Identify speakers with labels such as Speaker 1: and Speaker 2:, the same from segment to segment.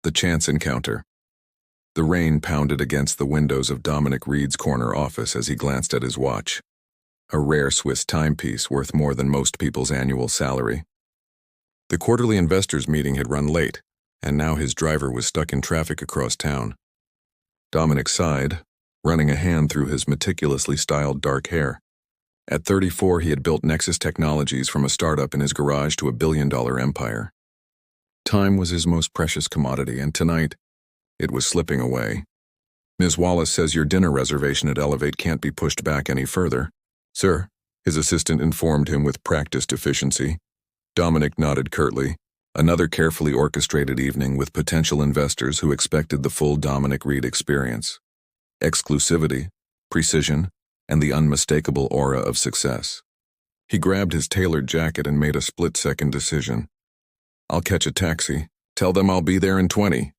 Speaker 1: The chance encounter. The rain pounded against the windows of Dominic Reed's corner office as he glanced at his watch. A rare Swiss timepiece worth more than most people's annual salary. The quarterly investors' meeting had run late, and now his driver was stuck in traffic across town. Dominic sighed, running a hand through his meticulously styled dark hair. At 34, he had built Nexus Technologies from a startup in his garage to a billion-dollar empire. Time was his most precious commodity, and tonight, it was slipping away. Ms. Wallace says your dinner reservation at Elevate can't be pushed back any further. Sir, his assistant informed him with practiced efficiency. Dominic nodded curtly. Another carefully orchestrated evening with potential investors who expected the full Dominic Reed experience. Exclusivity, precision, and the unmistakable aura of success. He grabbed his tailored jacket and made a split-second decision. I'll catch a taxi. Tell them I'll be there in 20.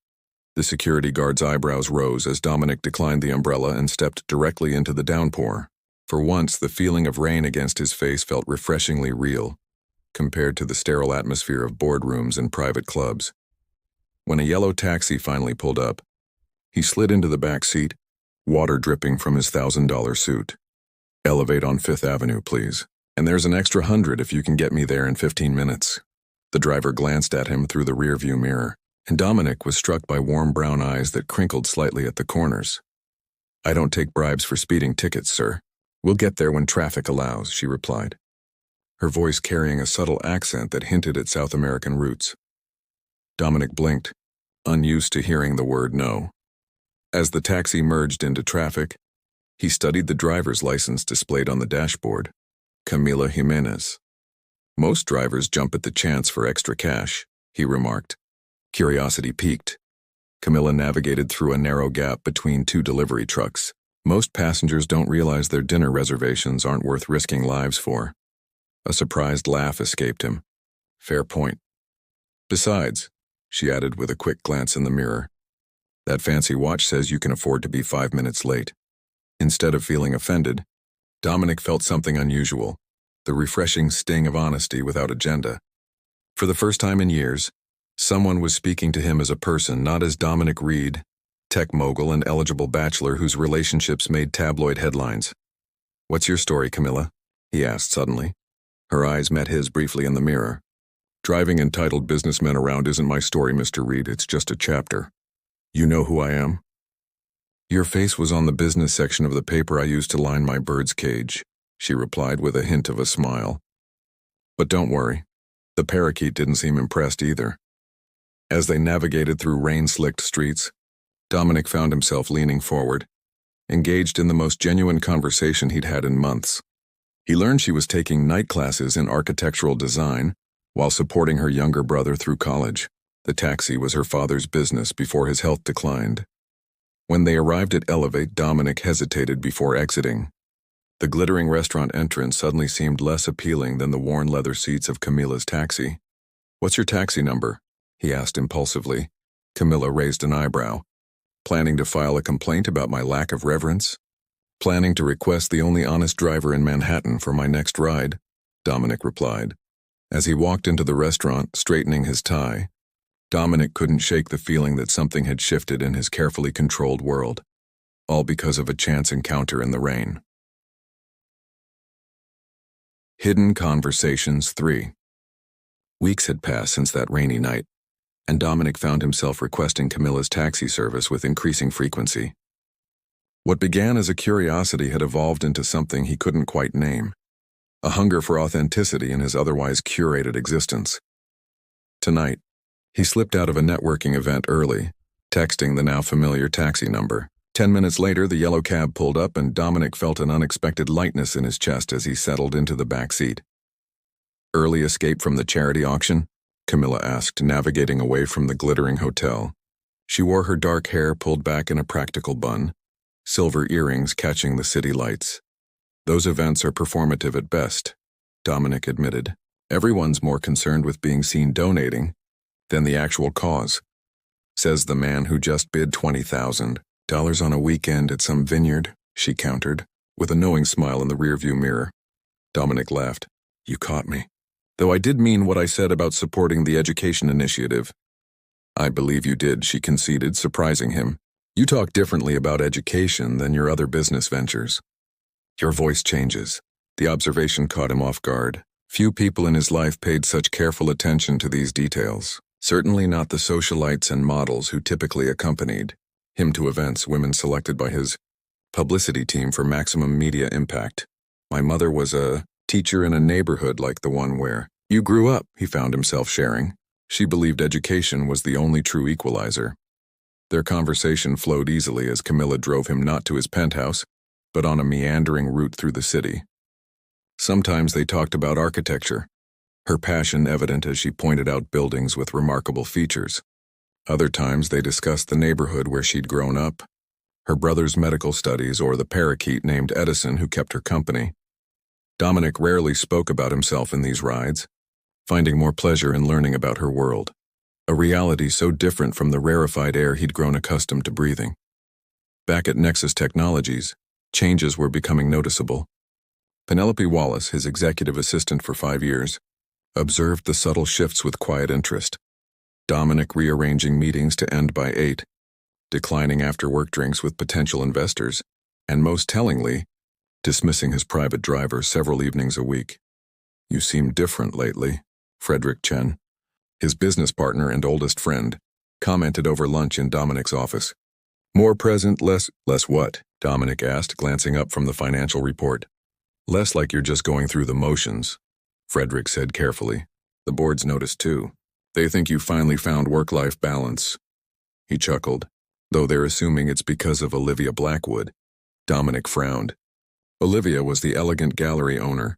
Speaker 1: The security guard's eyebrows rose as Dominic declined the umbrella and stepped directly into the downpour. For once, the feeling of rain against his face felt refreshingly real, compared to the sterile atmosphere of boardrooms and private clubs. When a yellow taxi finally pulled up, he slid into the back seat, water dripping from his $1,000 suit. Elevate on 5th Avenue, please. And there's an extra 100 if you can get me there in 15 minutes. The driver glanced at him through the rearview mirror, and Dominic was struck by warm brown eyes that crinkled slightly at the corners. I don't take bribes for speeding tickets, sir. We'll get there when traffic allows, she replied, her voice carrying a subtle accent that hinted at South American roots. Dominic blinked, unused to hearing the word no. As the taxi merged into traffic, he studied the driver's license displayed on the dashboard. Camila Jimenez. Most drivers jump at the chance for extra cash, he remarked. Curiosity piqued. Camila navigated through a narrow gap between two delivery trucks. Most passengers don't realize their dinner reservations aren't worth risking lives for. A surprised laugh escaped him. Fair point. Besides, she added with a quick glance in the mirror, that fancy watch says you can afford to be 5 minutes late. Instead of feeling offended, Dominic felt something unusual, the refreshing sting of honesty without agenda. For the first time in years, someone was speaking to him as a person, not as Dominic Reed, tech mogul and eligible bachelor whose relationships made tabloid headlines. What's your story, Camilla? He asked suddenly. Her eyes met his briefly in the mirror. Driving entitled businessmen around isn't my story, Mr. Reed. It's just a chapter. You know who I am? Your face was on the business section of the paper I used to line my bird's cage, she replied with a hint of a smile. But don't worry. The parakeet didn't seem impressed either. As they navigated through rain-slicked streets, Dominic found himself leaning forward, engaged in the most genuine conversation he'd had in months. He learned she was taking night classes in architectural design while supporting her younger brother through college. The taxi was her father's business before his health declined. When they arrived at Elevate, Dominic hesitated before exiting. The glittering restaurant entrance suddenly seemed less appealing than the worn leather seats of Camilla's taxi. What's your taxi number? He asked impulsively. Camilla raised an eyebrow. Planning to file a complaint about my lack of reverence? Planning to request the only honest driver in Manhattan for my next ride, Dominic replied. As he walked into the restaurant, straightening his tie, Dominic couldn't shake the feeling that something had shifted in his carefully controlled world, all because of a chance encounter in the rain. Hidden Conversations 3. Weeks had passed since that rainy night, and Dominic found himself requesting Camilla's taxi service with increasing frequency. What began as a curiosity had evolved into something he couldn't quite name, a hunger for authenticity in his otherwise curated existence. Tonight, he slipped out of a networking event early, texting the now familiar taxi number. 10 minutes later, the yellow cab pulled up and Dominic felt an unexpected lightness in his chest as he settled into the back seat. Early escape from the charity auction? Camilla asked, navigating away from the glittering hotel. She wore her dark hair pulled back in a practical bun, silver earrings catching the city lights. Those events are performative at best, Dominic admitted. Everyone's more concerned with being seen donating than the actual cause, says the man who just bid $20,000 on a weekend at some vineyard, she countered, with a knowing smile in the rearview mirror. Dominic laughed. You caught me. Though I did mean what I said about supporting the education initiative. I believe you did, she conceded, surprising him. You talk differently about education than your other business ventures. Your voice changes. The observation caught him off guard. Few people in his life paid such careful attention to these details. Certainly not the socialites and models who typically accompanied him to events, women selected by his publicity team for maximum media impact. My mother was a teacher in a neighborhood like the one where you grew up, he found himself sharing. She believed education was the only true equalizer. Their conversation flowed easily as Camilla drove him not to his penthouse, but on a meandering route through the city. Sometimes they talked about architecture, her passion evident as she pointed out buildings with remarkable features. Other times they discussed the neighborhood where she'd grown up, her brother's medical studies, or the parakeet named Edison who kept her company. Dominic rarely spoke about himself in these rides, finding more pleasure in learning about her world, a reality so different from the rarefied air he'd grown accustomed to breathing. Back at Nexus Technologies, changes were becoming noticeable. Penelope Wallace, his executive assistant for 5 years, observed the subtle shifts with quiet interest. Dominic rearranging meetings to end by 8, declining after-work drinks with potential investors, and most tellingly, dismissing his private driver several evenings a week. You seem different lately, Frederick Chen, his business partner and oldest friend, commented over lunch in Dominic's office. More present, less what? Dominic asked, glancing up from the financial report. Less like you're just going through the motions, Frederick said carefully. The board's noticed too. They think you finally found work-life balance. He chuckled, though they're assuming it's because of Olivia Blackwood. Dominic frowned. Olivia was the elegant gallery owner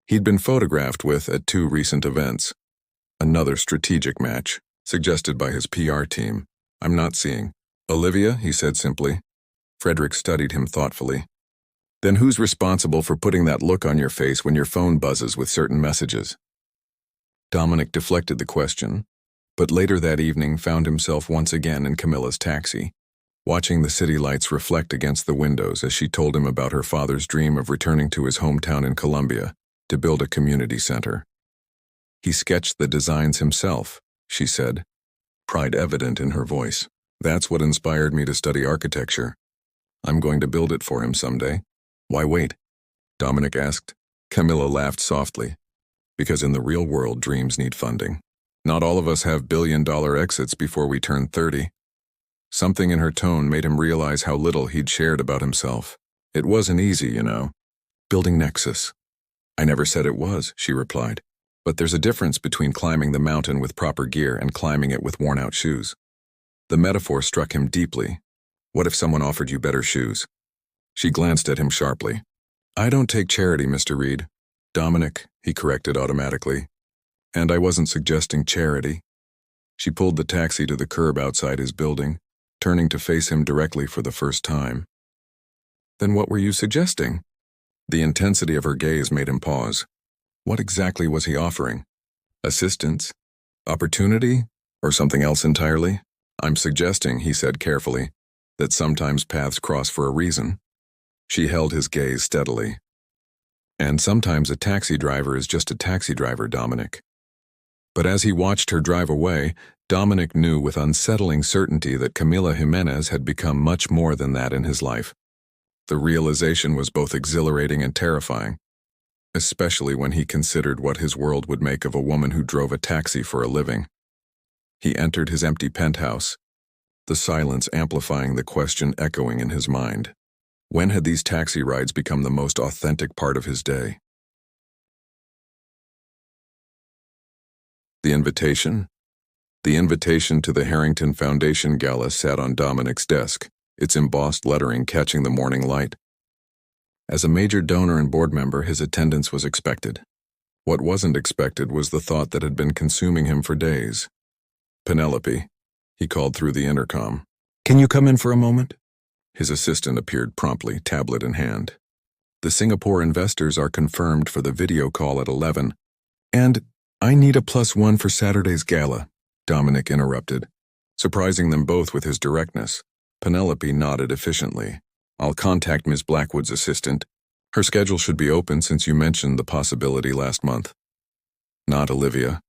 Speaker 1: he'd been photographed with at 2 recent events. Another strategic match, suggested by his PR team. I'm not seeing. Olivia, he said simply. Frederick studied him thoughtfully. Then who's responsible for putting that look on your face when your phone buzzes with certain messages? Dominic deflected the question, but later that evening found himself once again in Camilla's taxi, watching the city lights reflect against the windows as she told him about her father's dream of returning to his hometown in Colombia to build a community center. He sketched the designs himself, she said, pride evident in her voice. That's what inspired me to study architecture. I'm going to build it for him someday. Why wait? Dominic asked. Camilla laughed softly. Because in the real world, dreams need funding. Not all of us have billion-dollar exits before we turn 30. Something in her tone made him realize how little he'd shared about himself. It wasn't easy, you know. Building Nexus. I never said it was, she replied. But there's a difference between climbing the mountain with proper gear and climbing it with worn-out shoes. The metaphor struck him deeply. What if someone offered you better shoes? She glanced at him sharply. I don't take charity, Mr. Reed. Dominic, he corrected automatically. And I wasn't suggesting charity. She pulled the taxi to the curb outside his building, turning to face him directly for the first time. Then what were you suggesting? The intensity of her gaze made him pause. What exactly was he offering? Assistance? Opportunity? Or something else entirely? I'm suggesting, he said carefully, that sometimes paths cross for a reason. She held his gaze steadily. And sometimes a taxi driver is just a taxi driver, Dominic. But as he watched her drive away, Dominic knew with unsettling certainty that Camila Jimenez had become much more than that in his life. The realization was both exhilarating and terrifying, especially when he considered what his world would make of a woman who drove a taxi for a living. He entered his empty penthouse, the silence amplifying the question echoing in his mind. When had these taxi rides become the most authentic part of his day? The invitation? The invitation to the Harrington Foundation Gala sat on Dominic's desk, its embossed lettering catching the morning light. As a major donor and board member, his attendance was expected. What wasn't expected was the thought that had been consuming him for days. Penelope, he called through the intercom. Can you come in for a moment? His assistant appeared promptly, tablet in hand. The Singapore investors are confirmed for the video call at 11. And I need a +1 for Saturday's gala, Dominic interrupted, surprising them both with his directness. Penelope nodded efficiently. I'll contact Ms. Blackwood's assistant. Her schedule should be open since you mentioned the possibility last month. Not Olivia,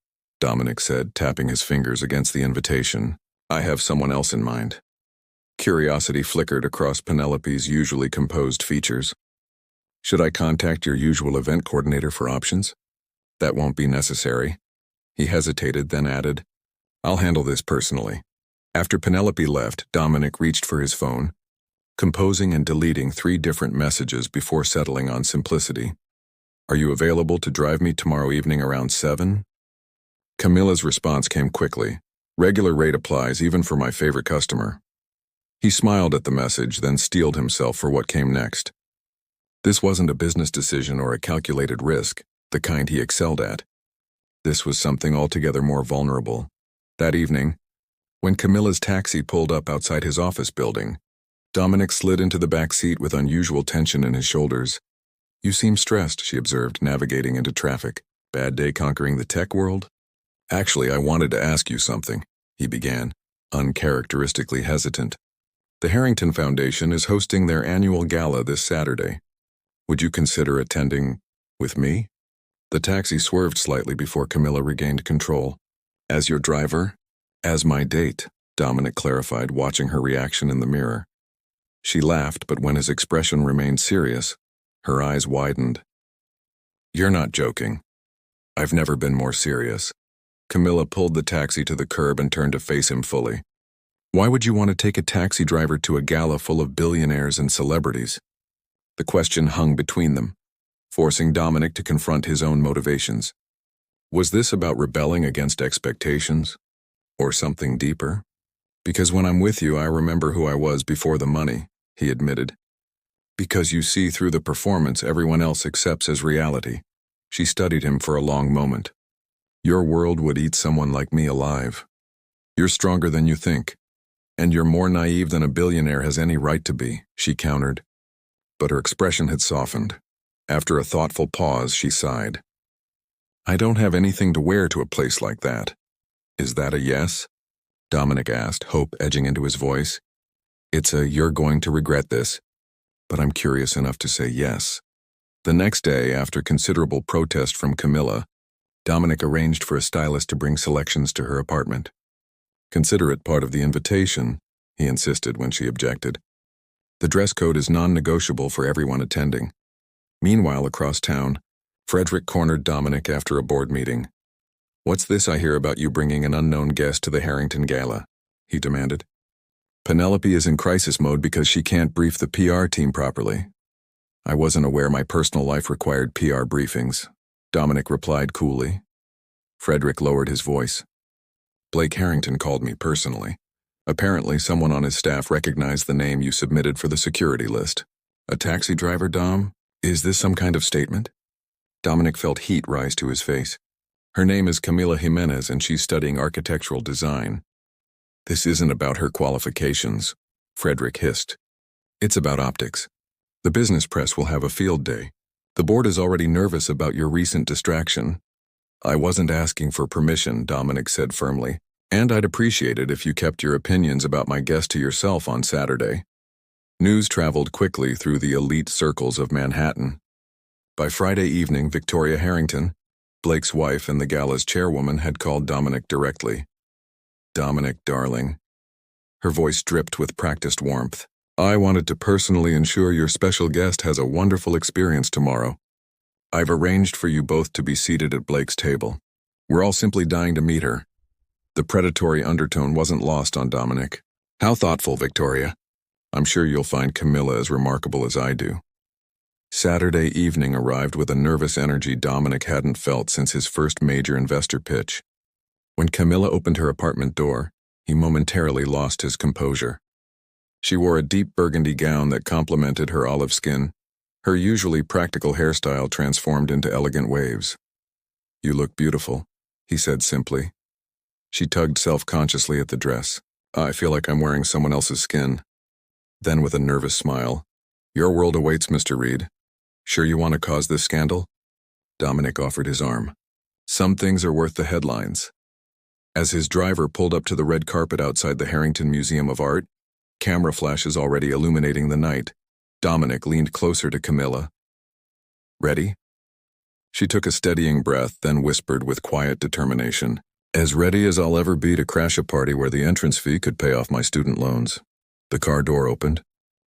Speaker 1: Dominic said, tapping his fingers against the invitation. I have someone else in mind. Curiosity flickered across Penelope's usually composed features. Should I contact your usual event coordinator for options? That won't be necessary. He hesitated, then added, I'll handle this personally. After Penelope left, Dominic reached for his phone, composing and deleting 3 different messages before settling on simplicity. Are you available to drive me tomorrow evening around 7? Camilla's response came quickly. Regular rate applies even for my favorite customer. He smiled at the message, then steeled himself for what came next. This wasn't a business decision or a calculated risk, the kind he excelled at. This was something altogether more vulnerable. That evening, when Camilla's taxi pulled up outside his office building, Dominic slid into the back seat with unusual tension in his shoulders. You seem stressed, she observed, navigating into traffic. Bad day conquering the tech world? Actually, I wanted to ask you something, he began, uncharacteristically hesitant. The Harrington Foundation is hosting their annual gala this Saturday. Would you consider attending with me? The taxi swerved slightly before Camilla regained control. As your driver? As my date, Dominic clarified, watching her reaction in the mirror. She laughed, but when his expression remained serious, her eyes widened. You're not joking. I've never been more serious. Camilla pulled the taxi to the curb and turned to face him fully. Why would you want to take a taxi driver to a gala full of billionaires and celebrities? The question hung between them, forcing Dominic to confront his own motivations. Was this about rebelling against expectations? Or something deeper? Because when I'm with you, I remember who I was before the money, he admitted. Because you see through the performance everyone else accepts as reality. She studied him for a long moment. Your world would eat someone like me alive. You're stronger than you think. And you're more naive than a billionaire has any right to be, she countered. But her expression had softened. After a thoughtful pause, she sighed. I don't have anything to wear to a place like that. Is that a yes? Dominic asked, hope edging into his voice. It's a you're going to regret this, but I'm curious enough to say yes. The next day, after considerable protest from Camilla, Dominic arranged for a stylist to bring selections to her apartment. Consider it part of the invitation, he insisted when she objected. The dress code is non-negotiable for everyone attending. Meanwhile, across town, Frederick cornered Dominic after a board meeting. What's this I hear about you bringing an unknown guest to the Harrington Gala? He demanded. Penelope is in crisis mode because she can't brief the PR team properly. I wasn't aware my personal life required PR briefings, Dominic replied coolly. Frederick lowered his voice. Blake Harrington called me personally. Apparently, someone on his staff recognized the name you submitted for the security list. A taxi driver, Dom? Is this some kind of statement? Dominic felt heat rise to his face. Her name is Camila Jimenez and she's studying architectural design. This isn't about her qualifications, Frederick hissed. It's about optics. The business press will have a field day. The board is already nervous about your recent distraction. I wasn't asking for permission, Dominic said firmly, and I'd appreciate it if you kept your opinions about my guest to yourself on Saturday. News traveled quickly through the elite circles of Manhattan. By Friday evening, Victoria Harrington, Blake's wife and the gala's chairwoman, had called Dominic directly. Dominic, darling. Her voice dripped with practiced warmth. I wanted to personally ensure your special guest has a wonderful experience tomorrow. I've arranged for you both to be seated at Blake's table. We're all simply dying to meet her. The predatory undertone wasn't lost on Dominic. How thoughtful, Victoria. I'm sure you'll find Camilla as remarkable as I do. Saturday evening arrived with a nervous energy Dominic hadn't felt since his first major investor pitch. When Camilla opened her apartment door, he momentarily lost his composure. She wore a deep burgundy gown that complemented her olive skin. Her usually practical hairstyle transformed into elegant waves. You look beautiful, he said simply. She tugged self-consciously at the dress. I feel like I'm wearing someone else's skin. Then with a nervous smile, your world awaits, Mr. Reed. Sure you want to cause this scandal? Dominic offered his arm. Some things are worth the headlines. As his driver pulled up to the red carpet outside the Harrington Museum of Art, camera flashes already illuminating the night, Dominic leaned closer to Camilla. Ready? She took a steadying breath, then whispered with quiet determination. As ready as I'll ever be to crash a party where the entrance fee could pay off my student loans. The car door opened,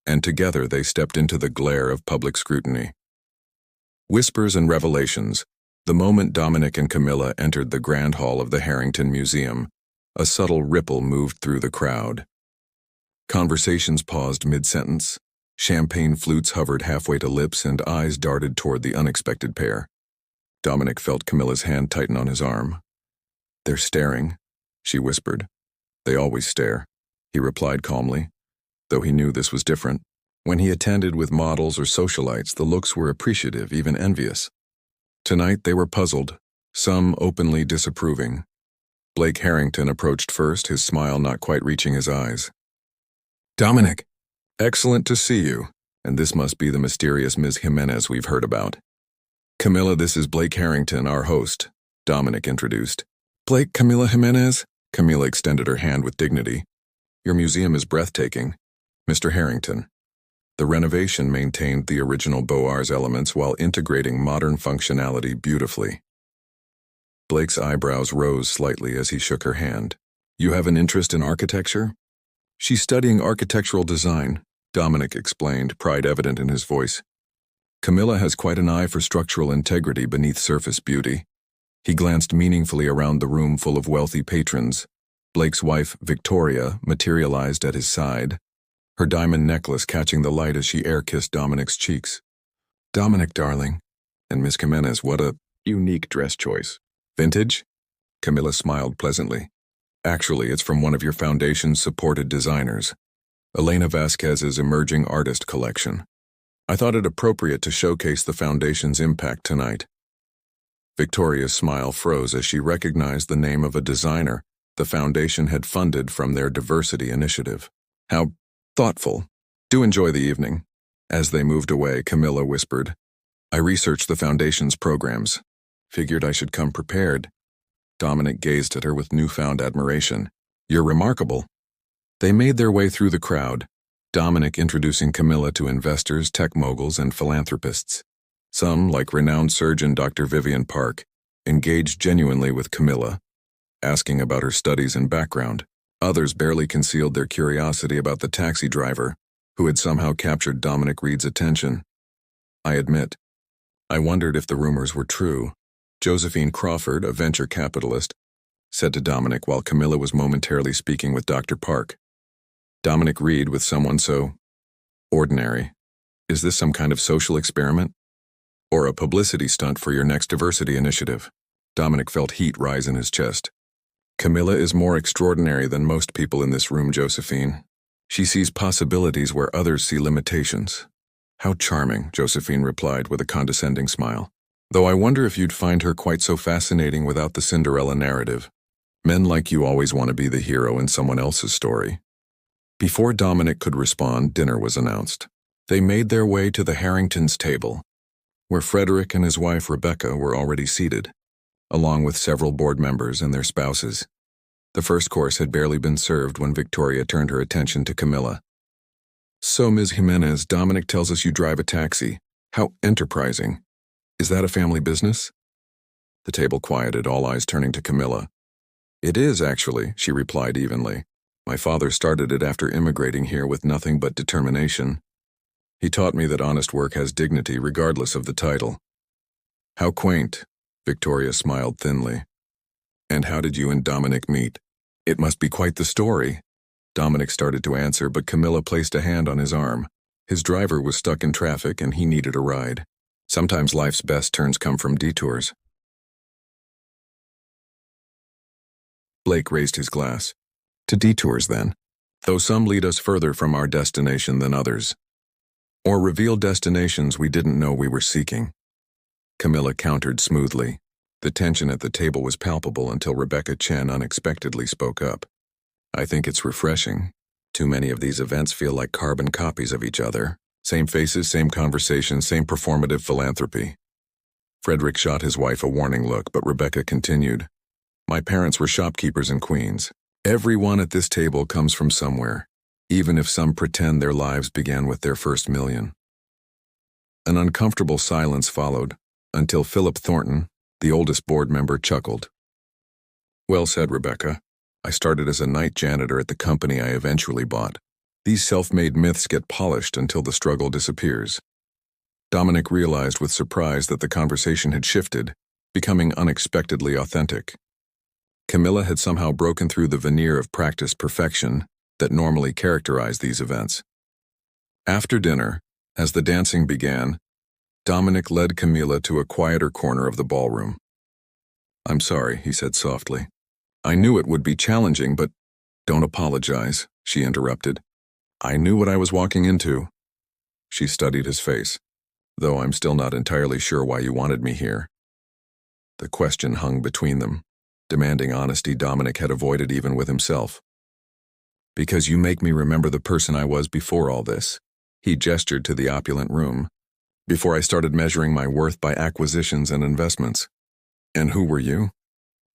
Speaker 1: and together they stepped into the glare of public scrutiny. Whispers and revelations. The moment Dominic and Camilla entered the grand hall of the Harrington Museum, a subtle ripple moved through the crowd. Conversations paused mid-sentence. Champagne flutes hovered halfway to lips and eyes darted toward the unexpected pair. Dominic felt Camilla's hand tighten on his arm. "They're staring," she whispered. "They always stare," he replied calmly, though he knew this was different. When he attended with models or socialites, the looks were appreciative, even envious. Tonight they were puzzled, some openly disapproving. Blake Harrington approached first, his smile not quite reaching his eyes. "Dominic, excellent to see you, and this must be the mysterious Ms. Jimenez we've heard about." "Camilla, this is Blake Harrington, our host," Dominic introduced. "Blake, Camilla Jimenez?" Camilla extended her hand with dignity. "Your museum is breathtaking, Mr. Harrington." The renovation maintained the original Beaux-Arts elements while integrating modern functionality beautifully. Blake's eyebrows rose slightly as he shook her hand. "You have an interest in architecture?" "She's studying architectural design," Dominic explained, pride evident in his voice. "Camilla has quite an eye for structural integrity beneath surface beauty." He glanced meaningfully around the room full of wealthy patrons. Blake's wife, Victoria, materialized at his side, her diamond necklace catching the light as she air-kissed Dominic's cheeks. "Dominic, darling." And Miss Jimenez, what a unique dress choice. "Vintage?" Camilla smiled pleasantly. "Actually, it's from one of your foundation's supported designers, Elena Vasquez's emerging artist collection. I thought it appropriate to showcase the foundation's impact tonight." Victoria's smile froze as she recognized the name of a designer the foundation had funded from their diversity initiative. "How thoughtful. Do enjoy the evening." As they moved away, Camilla whispered, "I researched the foundation's programs. Figured I should come prepared." Dominic gazed at her with newfound admiration. "You're remarkable." They made their way through the crowd, Dominic introducing Camilla to investors, tech moguls, and philanthropists. Some, like renowned surgeon Dr. Vivian Park, engaged genuinely with Camilla, asking about her studies and background. Others barely concealed their curiosity about the taxi driver, who had somehow captured Dominic Reed's attention. "I admit, I wondered if the rumors were true," Josephine Crawford, a venture capitalist, said to Dominic while Camilla was momentarily speaking with Dr. Park. "Dominic Reed with someone so ordinary. Is this some kind of social experiment? Or a publicity stunt for your next diversity initiative?" Dominic felt heat rise in his chest. "Camilla is more extraordinary than most people in this room, Josephine. She sees possibilities where others see limitations." "How charming," Josephine replied with a condescending smile. "Though I wonder if you'd find her quite so fascinating without the Cinderella narrative. Men like you always want to be the hero in someone else's story." Before Dominic could respond, dinner was announced. They made their way to the Harringtons' table, where Frederick and his wife Rebecca were already seated, along with several board members and their spouses. The first course had barely been served when Victoria turned her attention to Camilla. "So, Ms. Jimenez, Dominic tells us you drive a taxi. How enterprising. Is that a family business?" The table quieted, all eyes turning to Camilla. "It is, actually," she replied evenly. "My father started it after immigrating here with nothing but determination. He taught me that honest work has dignity regardless of the title." "How quaint," Victoria smiled thinly. "And how did you and Dominic meet?" "It must be quite the story." Dominic started to answer, but Camilla placed a hand on his arm. His driver was stuck in traffic and he needed a ride. Sometimes life's best turns come from detours. Blake raised his glass. "To detours, then. Though some lead us further from our destination than others. Or reveal destinations we didn't know we were seeking." Camilla countered smoothly. The tension at the table was palpable until Rebecca Chen unexpectedly spoke up. "I think it's refreshing. Too many of these events feel like carbon copies of each other. Same faces, same conversations, same performative philanthropy." Frederick shot his wife a warning look, but Rebecca continued. "My parents were shopkeepers in Queens. Everyone at this table comes from somewhere, even if some pretend their lives began with their first million." An uncomfortable silence followed, until Philip Thornton, the oldest board member, chuckled. Well said, Rebecca. I started as a night janitor at the company I eventually bought. These self-made myths get polished until the struggle disappears. Dominic realized with surprise that the conversation had shifted, becoming unexpectedly authentic. Camilla had somehow broken through the veneer of practiced perfection that normally characterized these events. After dinner, as the dancing began, Dominic led Camilla to a quieter corner of the ballroom. "I'm sorry," he said softly. "I knew it would be challenging, but—" "Don't apologize," she interrupted. "I knew what I was walking into." She studied his face. "Though I'm still not entirely sure why you wanted me here." The question hung between them, demanding honesty Dominic had avoided even with himself. "Because you make me remember the person I was before all this." He gestured to the opulent room. "Before I started measuring my worth by acquisitions and investments." "And who were you?"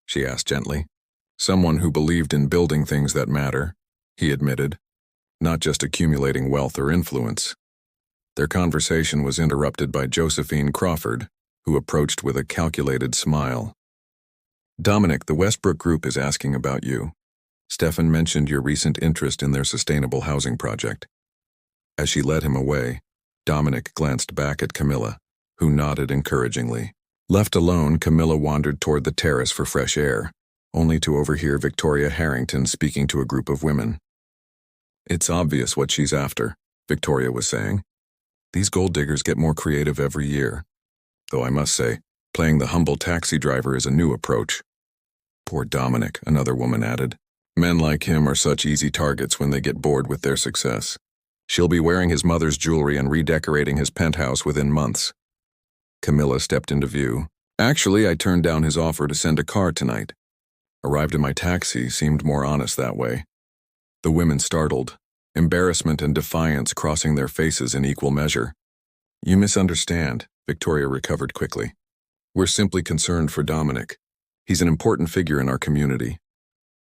Speaker 1: she asked gently. "Someone who believed in building things that matter," he admitted, "not just accumulating wealth or influence." Their conversation was interrupted by Josephine Crawford, who approached with a calculated smile. "Dominic, the Westbrook Group is asking about you. Stefan mentioned your recent interest in their sustainable housing project." As she led him away, Dominic glanced back at Camilla, who nodded encouragingly. Left alone, Camilla wandered toward the terrace for fresh air, only to overhear Victoria Harrington speaking to a group of women. "It's obvious what she's after," Victoria was saying. "These gold diggers get more creative every year. Though I must say, playing the humble taxi driver is a new approach." "Poor Dominic," another woman added. "Men like him are such easy targets when they get bored with their success. She'll be wearing his mother's jewelry and redecorating his penthouse within months." Camilla stepped into view. "Actually, I turned down his offer to send a car tonight. Arrived in my taxi, seemed more honest that way." The women startled, embarrassment and defiance crossing their faces in equal measure. "You misunderstand," Victoria recovered quickly. "We're simply concerned for Dominic. He's an important figure in our community."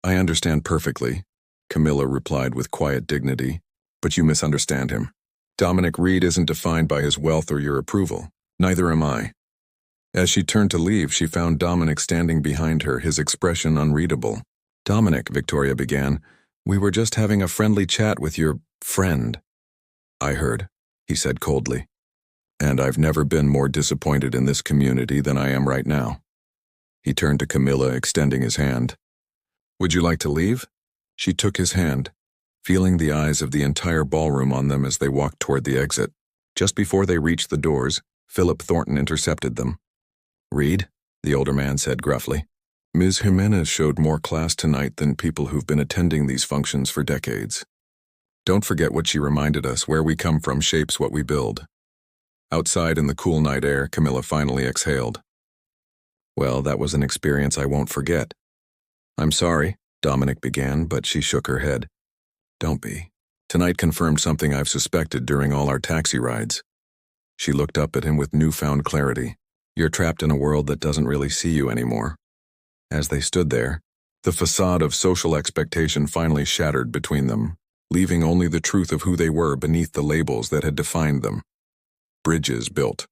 Speaker 1: "I understand perfectly," Camilla replied with quiet dignity, "but you misunderstand him. Dominic Reed isn't defined by his wealth or your approval. Neither am I." As she turned to leave, she found Dominic standing behind her, his expression unreadable. "Dominic," Victoria began, "we were just having a friendly chat with your friend." "I heard," he said coldly. "And I've never been more disappointed in this community than I am right now." He turned to Camilla, extending his hand. "Would you like to leave?" She took his hand, feeling the eyes of the entire ballroom on them as they walked toward the exit. Just before they reached the doors, Philip Thornton intercepted them. "Reed," the older man said gruffly, "Ms. Jimenez showed more class tonight than people who've been attending these functions for decades. Don't forget what she reminded us: where we come from shapes what we build." Outside in the cool night air, Camilla finally exhaled. "Well, that was an experience I won't forget." "I'm sorry," Dominic began, but she shook her head. "Don't be. Tonight confirmed something I've suspected during all our taxi rides." She looked up at him with newfound clarity. "You're trapped in a world that doesn't really see you anymore." As they stood there, the facade of social expectation finally shattered between them, leaving only the truth of who they were beneath the labels that had defined them. Bridges built.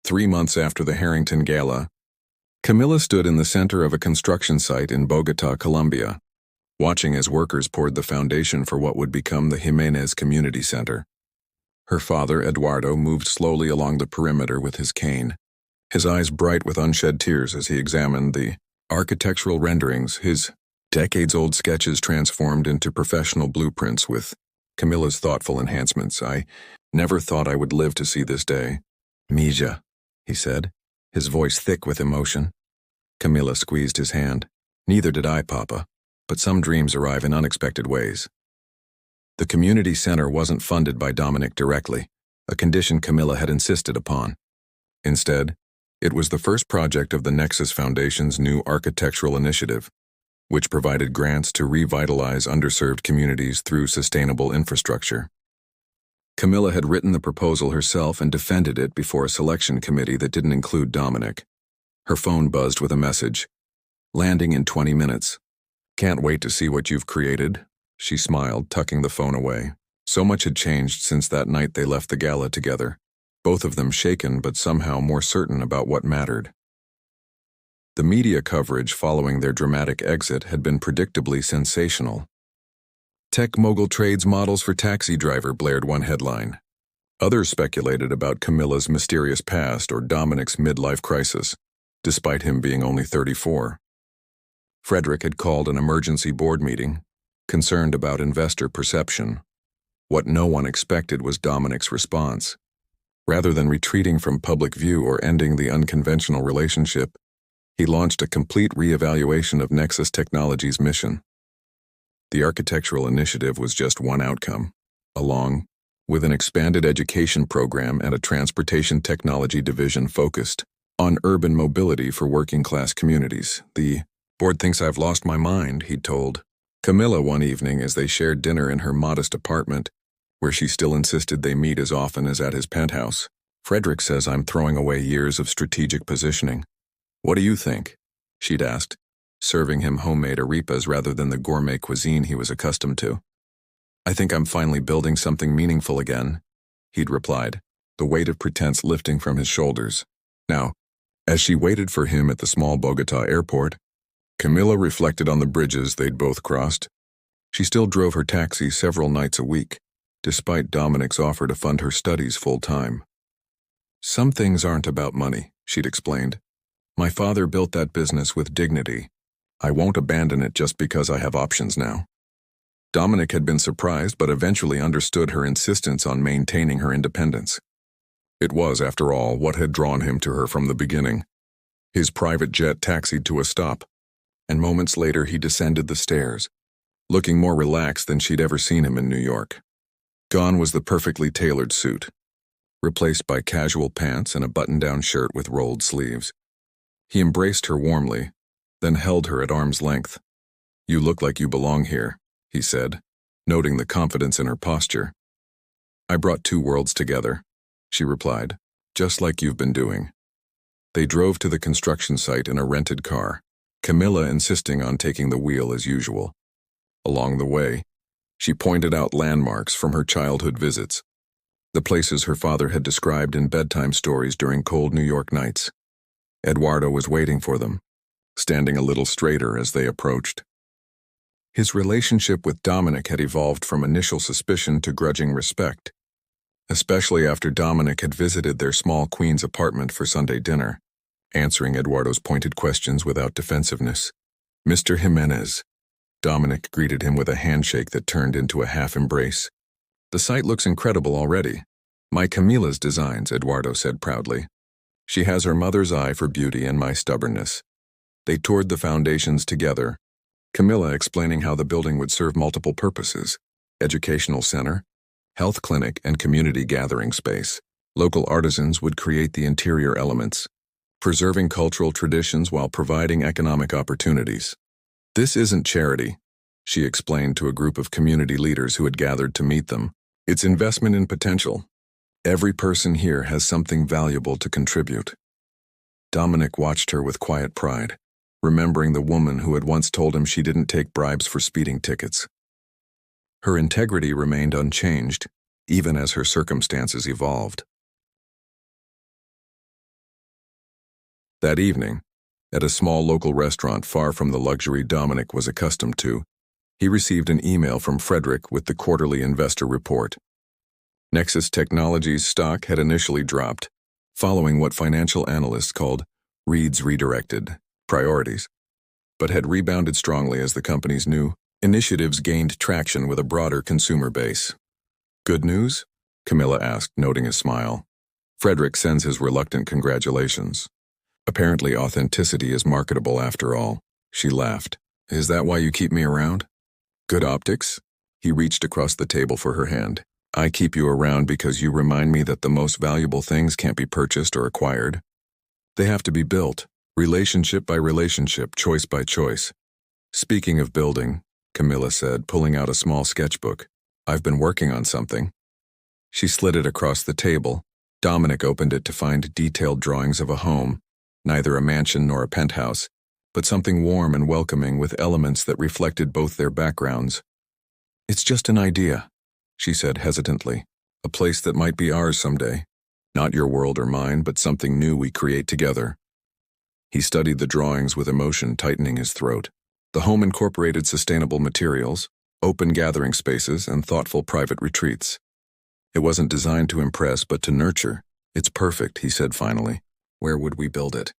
Speaker 1: 3 months after the Harrington Gala, Camilla stood in the center of a construction site in Bogota, Colombia, watching as workers poured the foundation for what would become the Jimenez Community Center. Her father, Eduardo, moved slowly along the perimeter with his cane, his eyes bright with unshed tears as he examined the architectural renderings, his decades-old sketches transformed into professional blueprints with Camilla's thoughtful enhancements. "I never thought I would live to see this day." "Mija," he said, his voice thick with emotion. Camilla squeezed his hand. "Neither did I, Papa, but some dreams arrive in unexpected ways." The community center wasn't funded by Dominic directly, a condition Camilla had insisted upon. Instead, it was the first project of the Nexus Foundation's new architectural initiative, which provided grants to revitalize underserved communities through sustainable infrastructure. Camilla had written the proposal herself and defended it before a selection committee that didn't include Dominic. Her phone buzzed with a message. "Landing in 20 minutes. Can't wait to see what you've created." She smiled, tucking the phone away. So much had changed since that night they left the gala together, both of them shaken but somehow more certain about what mattered. The media coverage following their dramatic exit had been predictably sensational. Tech mogul trades models for taxi driver, blared one headline. Others speculated about Camilla's mysterious past or Dominic's midlife crisis, despite him being only 34. Frederick had called an emergency board meeting, concerned about investor perception. What no one expected was Dominic's response. Rather than retreating from public view or ending the unconventional relationship, he launched a complete re-evaluation of Nexus Technologies' mission. The architectural initiative was just one outcome, along with an expanded education program and a transportation technology division focused on urban mobility for working-class communities. The board thinks I've lost my mind, he'd told Camilla one evening as they shared dinner in her modest apartment, where she still insisted they meet as often as at his penthouse. Frederick says I'm throwing away years of strategic positioning. What do you think? She'd asked, serving him homemade arepas rather than the gourmet cuisine he was accustomed to. I think I'm finally building something meaningful again, he'd replied, the weight of pretense lifting from his shoulders. Now, as she waited for him at the small Bogota airport, Camilla reflected on the bridges they'd both crossed. She still drove her taxi several nights a week, despite Dominic's offer to fund her studies full-time. Some things aren't about money, she'd explained. My father built that business with dignity. I won't abandon it just because I have options now. Dominic had been surprised but eventually understood her insistence on maintaining her independence. It was, after all, what had drawn him to her from the beginning. His private jet taxied to a stop, and moments later he descended the stairs, looking more relaxed than she'd ever seen him in New York. Gone was the perfectly tailored suit, replaced by casual pants and a button-down shirt with rolled sleeves. He embraced her warmly, then held her at arm's length. You look like you belong here, he said, noting the confidence in her posture. I brought two worlds together, she replied, just like you've been doing. They drove to the construction site in a rented car, Camilla insisting on taking the wheel as usual. Along the way, she pointed out landmarks from her childhood visits, the places her father had described in bedtime stories during cold New York nights. Eduardo was waiting for them, standing a little straighter as they approached. His relationship with Dominic had evolved from initial suspicion to grudging respect, especially after Dominic had visited their small Queens apartment for Sunday dinner, answering Eduardo's pointed questions without defensiveness. Mr. Jimenez. Dominic greeted him with a handshake that turned into a half-embrace. The site looks incredible already. My Camilla's designs, Eduardo said proudly. She has her mother's eye for beauty and my stubbornness. They toured the foundations together, Camilla explaining how the building would serve multiple purposes: educational center, health clinic, and community gathering space. Local artisans would create the interior elements, preserving cultural traditions while providing economic opportunities. This isn't charity, she explained to a group of community leaders who had gathered to meet them. It's investment in potential. Every person here has something valuable to contribute. Dominic watched her with quiet pride, remembering the woman who had once told him she didn't take bribes for speeding tickets. Her integrity remained unchanged, even as her circumstances evolved. That evening, at a small local restaurant far from the luxury Dominic was accustomed to, he received an email from Frederick with the quarterly investor report. Nexus Technologies' stock had initially dropped, following what financial analysts called Reed's redirected priorities, but had rebounded strongly as the company's new initiatives gained traction with a broader consumer base. Good news? Camilla asked, noting his smile. Frederick sends his reluctant congratulations. Apparently authenticity is marketable after all. She laughed. Is that why you keep me around? Good optics? He reached across the table for her hand. I keep you around because you remind me that the most valuable things can't be purchased or acquired. They have to be built, relationship by relationship, choice by choice. Speaking of building, Camilla said, pulling out a small sketchbook. I've been working on something. She slid it across the table. Dominic opened it to find detailed drawings of a home, neither a mansion nor a penthouse, but something warm and welcoming with elements that reflected both their backgrounds. It's just an idea, she said hesitantly. A place that might be ours someday. Not your world or mine, but something new we create together. He studied the drawings with emotion tightening his throat. The home incorporated sustainable materials, open gathering spaces, and thoughtful private retreats. It wasn't designed to impress, but to nurture. It's perfect, he said finally. Where would we build it?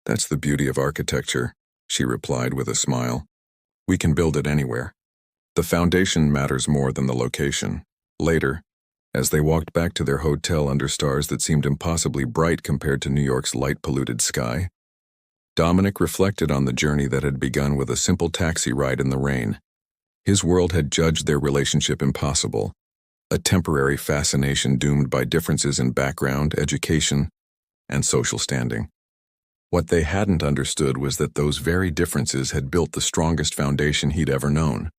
Speaker 1: That's the beauty of architecture, she replied with a smile. We can build it anywhere. The foundation matters more than the location. Later, as they walked back to their hotel under stars that seemed impossibly bright compared to New York's light-polluted sky, Dominic reflected on the journey that had begun with a simple taxi ride in the rain. His world had judged their relationship impossible, a temporary fascination doomed by differences in background, education, and social standing. What they hadn't understood was that those very differences had built the strongest foundation he'd ever known.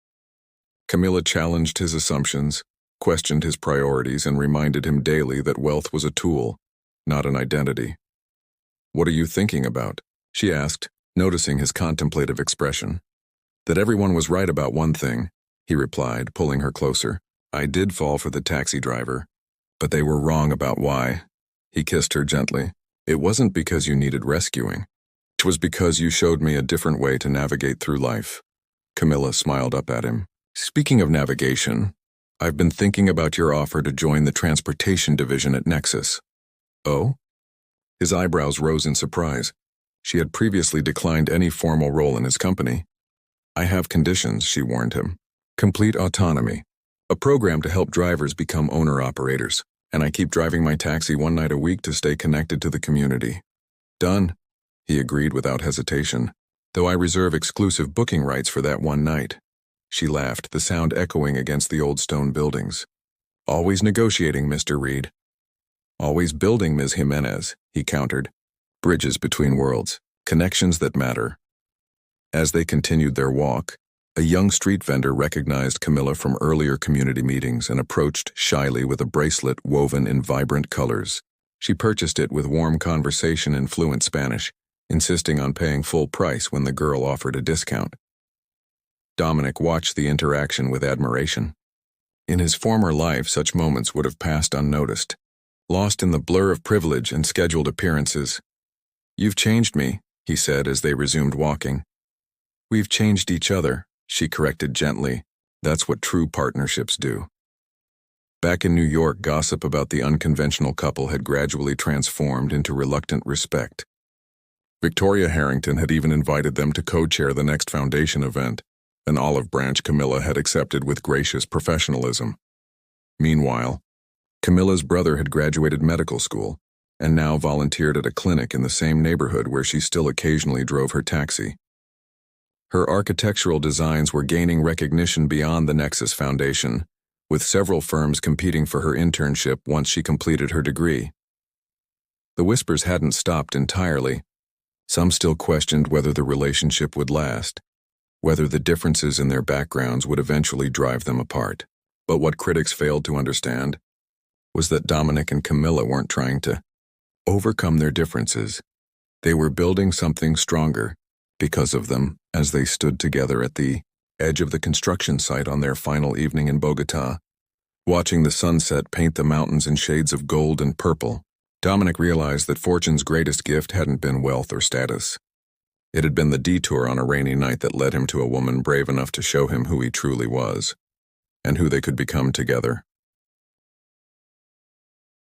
Speaker 1: Camilla challenged his assumptions, questioned his priorities, and reminded him daily that wealth was a tool, not an identity. "What are you thinking about?" she asked, noticing his contemplative expression. "That everyone was right about one thing," he replied, pulling her closer. "I did fall for the taxi driver, but they were wrong about why." He kissed her gently. "It wasn't because you needed rescuing. It was because you showed me a different way to navigate through life." Camilla smiled up at him. "Speaking of navigation, I've been thinking about your offer to join the transportation division at Nexus." "Oh?" His eyebrows rose in surprise. She had previously declined any formal role in his company. "I have conditions," she warned him. "Complete autonomy, a program to help drivers become owner-operators, and I keep driving my taxi one night a week to stay connected to the community." "Done," he agreed without hesitation, "though I reserve exclusive booking rights for that one night." She laughed, the sound echoing against the old stone buildings. "Always negotiating, Mr. Reed." "Always building, Ms. Jimenez," he countered. "Bridges between worlds, connections that matter." As they continued their walk, a young street vendor recognized Camilla from earlier community meetings and approached shyly with a bracelet woven in vibrant colors. She purchased it with warm conversation in fluent Spanish, insisting on paying full price when the girl offered a discount. Dominic watched the interaction with admiration. In his former life, such moments would have passed unnoticed, lost in the blur of privilege and scheduled appearances. "You've changed me," he said as they resumed walking. "We've changed each other," she corrected gently. "That's what true partnerships do." Back in New York, gossip about the unconventional couple had gradually transformed into reluctant respect. Victoria Harrington had even invited them to co-chair the next foundation event, an olive branch Camilla had accepted with gracious professionalism. Meanwhile, Camilla's brother had graduated medical school and now volunteered at a clinic in the same neighborhood where she still occasionally drove her taxi. Her architectural designs were gaining recognition beyond the Nexus Foundation, with several firms competing for her internship once she completed her degree. The whispers hadn't stopped entirely. Some still questioned whether the relationship would last, whether the differences in their backgrounds would eventually drive them apart. But what critics failed to understand was that Dominic and Camilla weren't trying to overcome their differences. They were building something stronger because of them as they stood together at the edge of the construction site on their final evening in Bogota. Watching the sunset paint the mountains in shades of gold and purple, Dominic realized that fortune's greatest gift hadn't been wealth or status. It had been the detour on a rainy night that led him to a woman brave enough to show him who he truly was, and who they could become together.